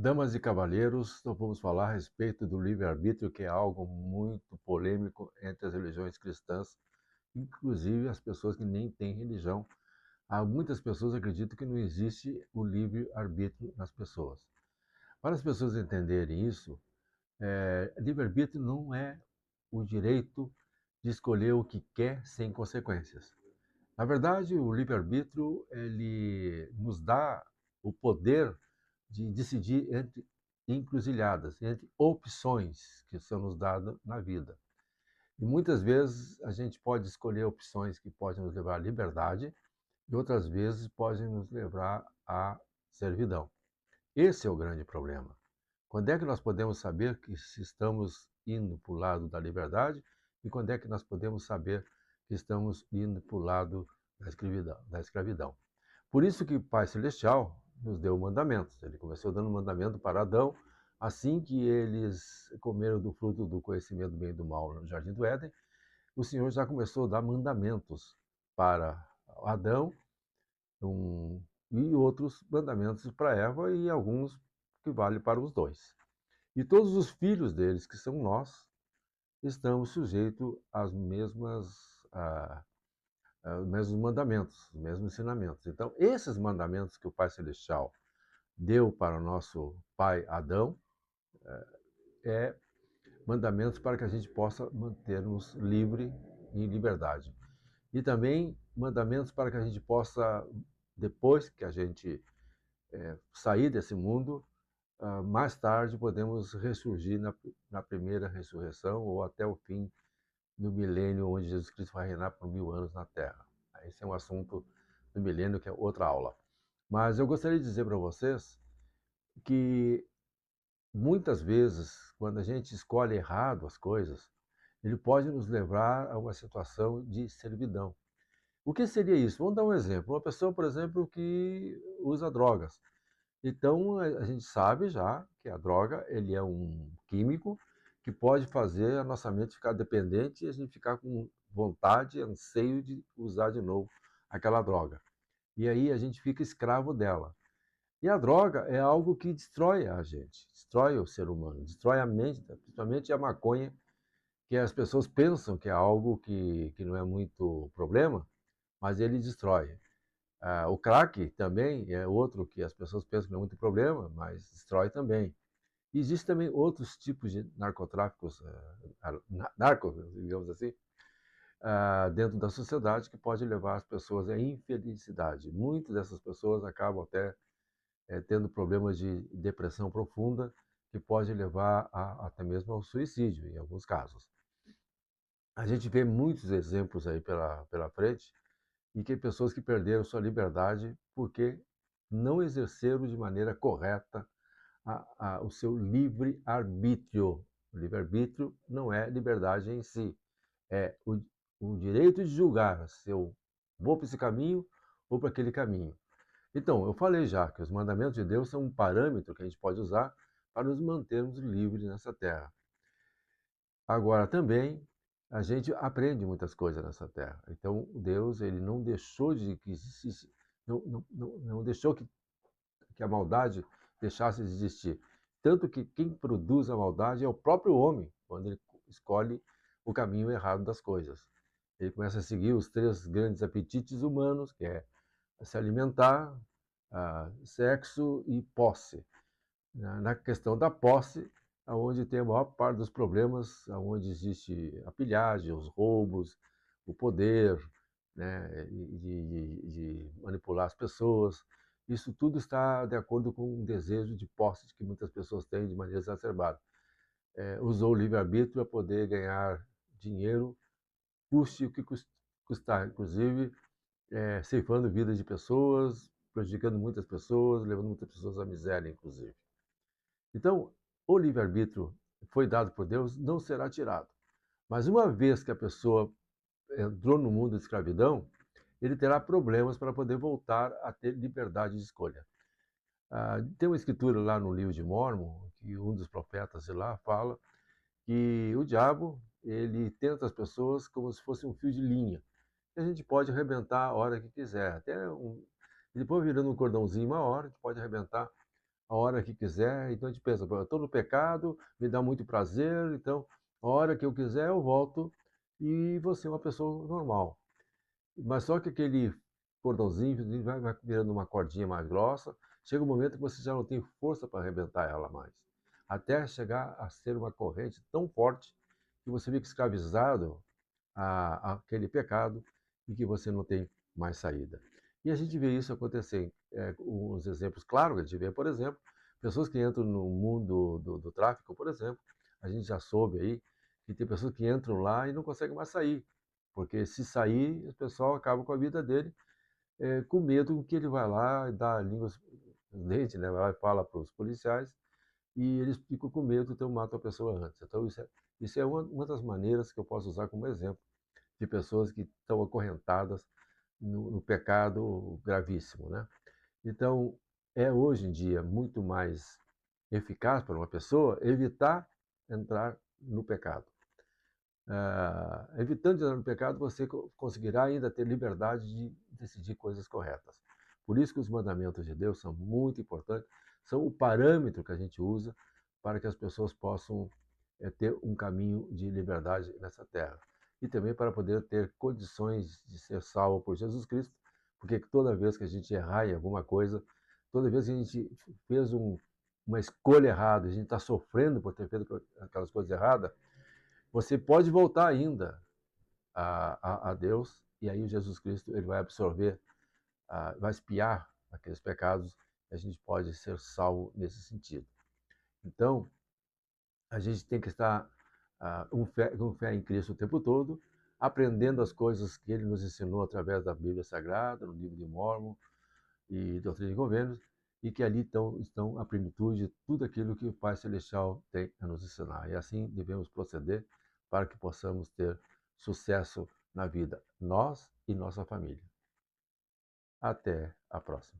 Damas e cavalheiros, nós vamos falar a respeito do livre-arbítrio, que é algo muito polêmico entre as religiões cristãs, inclusive as pessoas que nem têm religião. Há muitas pessoas que acreditam que não existe o livre-arbítrio nas pessoas. Para as pessoas entenderem isso, livre-arbítrio não é o direito de escolher o que quer sem consequências. Na verdade, o livre-arbítrio ele nos dá o poder de decidir entre encruzilhadas, entre opções que são nos dadas na vida. E muitas vezes a gente pode escolher opções que podem nos levar à liberdade e outras vezes podem nos levar à servidão. Esse é o grande problema. Quando é que nós podemos saber que se estamos indo para o lado da liberdade e quando é que nós podemos saber que estamos indo para o lado da escravidão? Por isso que o Pai Celestial nos deu mandamentos. Ele começou dando mandamento para Adão, assim que eles comeram do fruto do conhecimento do bem e do mal no Jardim do Éden, o Senhor já começou a dar mandamentos para Adão, e outros mandamentos para Eva e alguns que valem para os dois. E todos os filhos deles, que são nós, estamos sujeitos às aos mesmos mandamentos, os mesmos ensinamentos. Então, esses mandamentos que o Pai Celestial deu para o nosso pai Adão, é mandamentos para que a gente possa manter-nos livre em liberdade. E também mandamentos para que a gente possa, depois que a gente sair desse mundo, mais tarde podemos ressurgir na primeira ressurreição ou até o fim do milênio, onde Jesus Cristo vai reinar por 1000 anos na Terra. Esse é um assunto do milênio que é outra aula. Mas eu gostaria de dizer para vocês que muitas vezes, quando a gente escolhe errado as coisas, ele pode nos levar a uma situação de servidão. O que seria isso? Vamos dar um exemplo. Uma pessoa, por exemplo, que usa drogas. Então, a gente sabe já que a droga ele é um químico que pode fazer a nossa mente ficar dependente e a gente ficar com vontade, anseio de usar de novo aquela droga. E aí a gente fica escravo dela. E a droga é algo que destrói a gente, destrói o ser humano, destrói a mente, principalmente a maconha, que as pessoas pensam que é algo que não é muito problema, mas ele destrói. O crack também é outro que as pessoas pensam que não é muito problema, mas destrói também. E existem também outros tipos de narcotráficos, narcos, digamos assim, dentro da sociedade que pode levar as pessoas à infelicidade. Muitas dessas pessoas acabam até tendo problemas de depressão profunda, que pode levar até mesmo ao suicídio, em alguns casos. A gente vê muitos exemplos aí pela frente, e que pessoas que perderam sua liberdade porque não exerceram de maneira correta o seu livre-arbítrio. O livre-arbítrio não é liberdade em si, é o direito de julgar se eu vou para esse caminho ou para aquele caminho. Então, eu falei já que os mandamentos de Deus são um parâmetro que a gente pode usar para nos mantermos livres nessa terra. Agora, também, a gente aprende muitas coisas nessa terra. Então, Deus ele não deixou de que existisse, não deixou que a maldade deixasse de existir. Tanto que quem produz a maldade é o próprio homem, quando ele escolhe o caminho errado das coisas. Ele começa a seguir os três grandes apetites humanos, que é se alimentar, sexo e posse. Na questão da posse, aonde tem a maior parte dos problemas, aonde existe a pilhagem, os roubos, o poder, né, de manipular as pessoas. Isso tudo está de acordo com um desejo de posse que muitas pessoas têm de maneira exacerbada. Usou o livre-arbítrio para poder ganhar dinheiro, custe o que custar, inclusive ceifando vidas de pessoas, prejudicando muitas pessoas, levando muitas pessoas à miséria, inclusive. Então, o livre-arbítrio foi dado por Deus, não será tirado. Mas uma vez que a pessoa entrou no mundo de escravidão, ele terá problemas para poder voltar a ter liberdade de escolha. Tem uma escritura lá no livro de Mórmon, que um dos profetas de lá fala que o diabo ele tenta as pessoas como se fosse um fio de linha. E a gente pode arrebentar a hora que quiser. Depois virando um cordãozinho uma hora, a gente pode arrebentar a hora que quiser. Então a gente pensa: "Pô, eu estou no pecado, me dá muito prazer, então a hora que eu quiser eu volto e vou ser uma pessoa normal". Mas só que aquele cordãozinho vai virando uma cordinha mais grossa, chega um momento que você já não tem força para arrebentar ela mais, até chegar a ser uma corrente tão forte que você fica escravizado àquele pecado e que você não tem mais saída. E a gente vê isso acontecer, uns exemplos claros que a gente vê, por exemplo, pessoas que entram no mundo do tráfico, por exemplo, a gente já soube aí que tem pessoas que entram lá e não conseguem mais sair, porque se sair, o pessoal acaba com a vida dele, com medo que ele vai lá e dá línguas nos dentes, né, vai lá e fala para os policiais, e eles ficam com medo, então matam a pessoa antes. Então isso é uma das maneiras que eu posso usar como exemplo de pessoas que estão acorrentadas no pecado gravíssimo, né. Então, é hoje em dia muito mais eficaz para uma pessoa evitar entrar no pecado. Evitando entrar no pecado, você conseguirá ainda ter liberdade de decidir coisas corretas. Por isso que os mandamentos de Deus são muito importantes, são o parâmetro que a gente usa para que as pessoas possam ter um caminho de liberdade nessa terra. E também para poder ter condições de ser salvo por Jesus Cristo, porque toda vez que a gente errar em alguma coisa, toda vez que a gente fez uma escolha errada, a gente está sofrendo por ter feito aquelas coisas erradas, você pode voltar ainda a Deus, e aí Jesus Cristo ele vai absorver, vai expiar aqueles pecados, e a gente pode ser salvo nesse sentido. Então, a gente tem que estar com fé em Cristo o tempo todo, aprendendo as coisas que ele nos ensinou através da Bíblia Sagrada, no livro de Mórmon e Doutrina e Convênios, e que ali estão a plenitude de tudo aquilo que o Pai Celestial tem a nos ensinar. E assim devemos proceder para que possamos ter sucesso na vida, nós e nossa família. Até a próxima.